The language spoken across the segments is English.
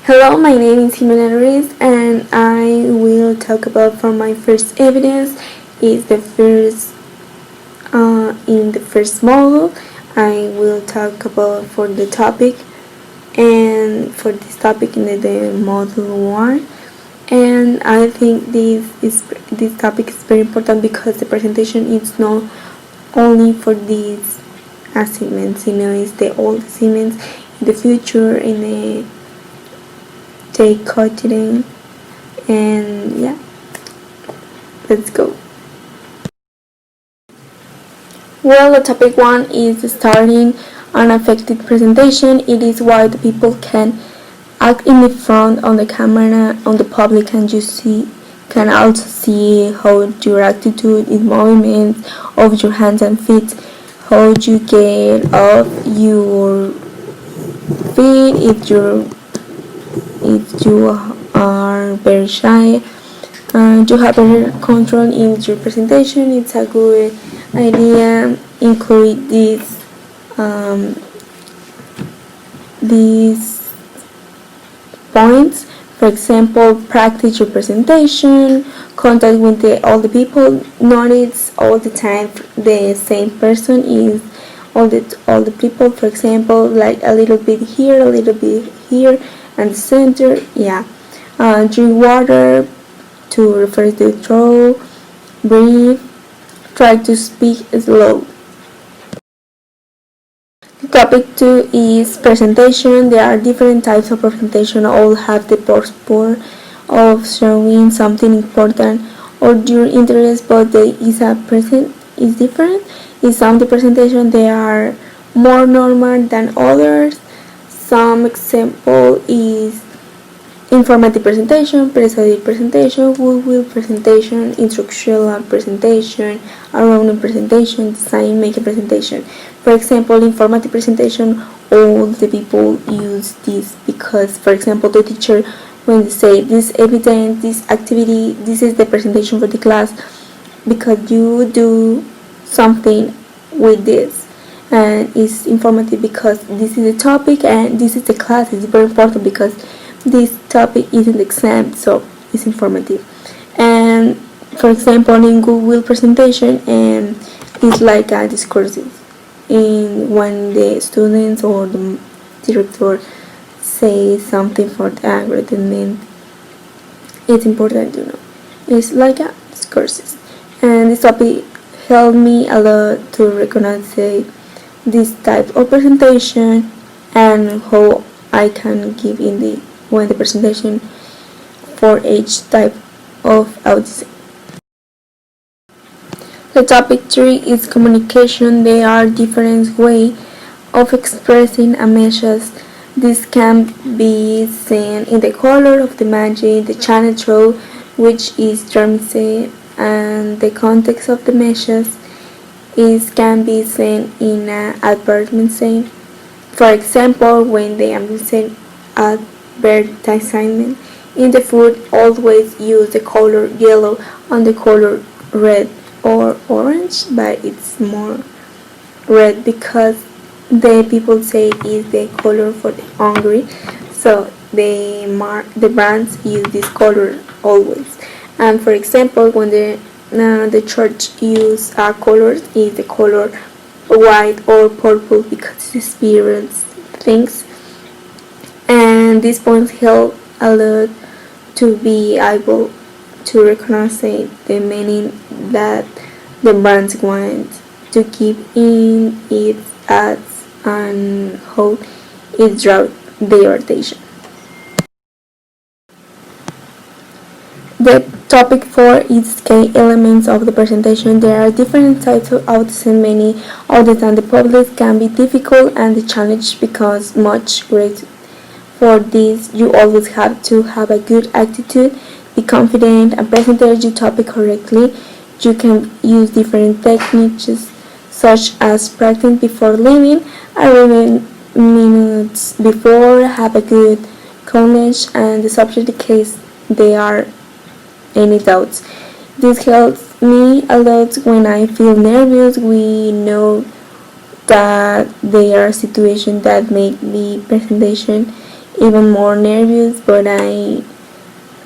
Hello, my name is Jimena Ruiz, and I will talk about for my first evidence is the first in the first module. I will talk about for the topic and for this topic in the module 1. And I think this topic is very important because the presentation is not only for these assignments, it's the all assignments in the future in the take quotidian. And yeah, let's go. Well, the topic 1 is starting an effective presentation. It is why the people can act in the front on the camera on the public, and you can also see how your attitude is, movements of your hands and feet, how you get off your feet if you are very shy. You have better control in your presentation. It's a good idea include these points. For example, practice your presentation, contact with all the people, notice all the time the same person is all the people. For example, like a little bit here, a little bit here, and the center. Yeah. Drink water to refresh the throat. Breathe. Try to speak slow. Topic 2 is presentation. There are different types of presentation. All have the purpose of showing something important or your interest, but is different. In some the presentation they are more normal than others. Some example is informative presentation, persuasive presentation, goodwill presentation, instructional presentation, around presentation, design making presentation. For example, informative presentation, all the people use this because, for example, the teacher, when they say this evidence, this activity, this is the presentation for the class, because you do something with this, and it's informative because this is the topic and this is the class. It's very important because this topic is an exam, so it's informative. And for example, in goodwill presentation, and it's like a discursive. In when the students or the director say something for the agreement, it's important, It's like a discursive, and this topic helped me a lot to recognize this type of presentation and how I can give in the presentation for each type of autism. The topic 3 is communication. There are different ways of expressing a message. This can be seen in the color of the magic, the channel through which is transmitted, and the context of the message can be seen in an advertisement. For example, when the advertisement in the food always use the color yellow and the color red or orange, but it's more red because the people say is the color for the hungry, so the brands use this color always. And for example, when the church use colors is the color white or purple because it's spirit things, and these points help a lot to be able to recognize the meaning that the brands want to keep in its ads and how it draws their attention. The topic 4 is key elements of the presentation. There are different types of autism. Many of the time the public can be difficult and the challenge becomes much greater. For this, you always have to have a good attitude, be confident, and present your topic correctly. You can use different techniques such as practicing before leaving, arriving minutes before, have a good knowledge and the subject in case there are any doubts. This helps me a lot when I feel nervous. We know that there are situations that make the presentation even more nervous, but I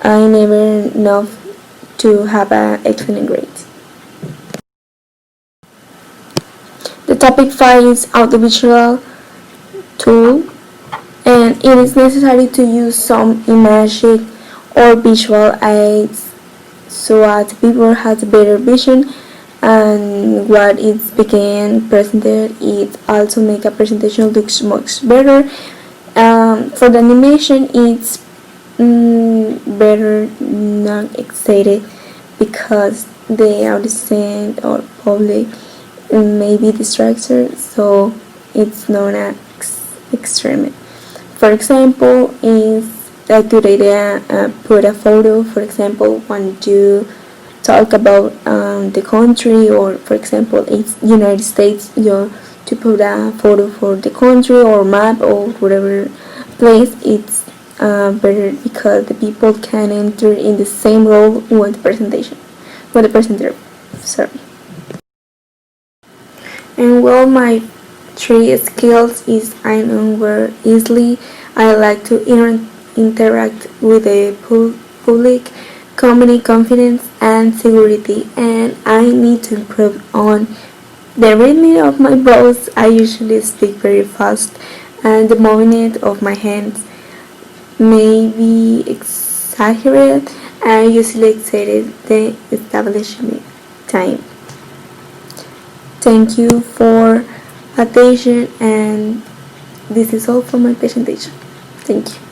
never know to have an excellent grade. The topic 5 is audiovisual tool, and it is necessary to use some imagic or visual aids so that people has a better vision, and what is being presented it also make a presentation looks much better. For the animation it's better not excited because the audience or public may be distracted, so it's not an extreme. For example, is a good idea put a photo. For example, when you talk about the country, or for example, it's United States, you to put a photo for the country or map or whatever place. It's better because the people can enter in the same role with the presentation, with the presenter. Sorry. And well, my three skills is I learn easily. I like to interact with the public, community confidence and security, and I need to improve on the rhythm of my voice. I usually speak very fast, and the movement of my hands may be exaggerated. I usually exceeded the establishment time. Thank you for attention, and this is all for my presentation. Thank you.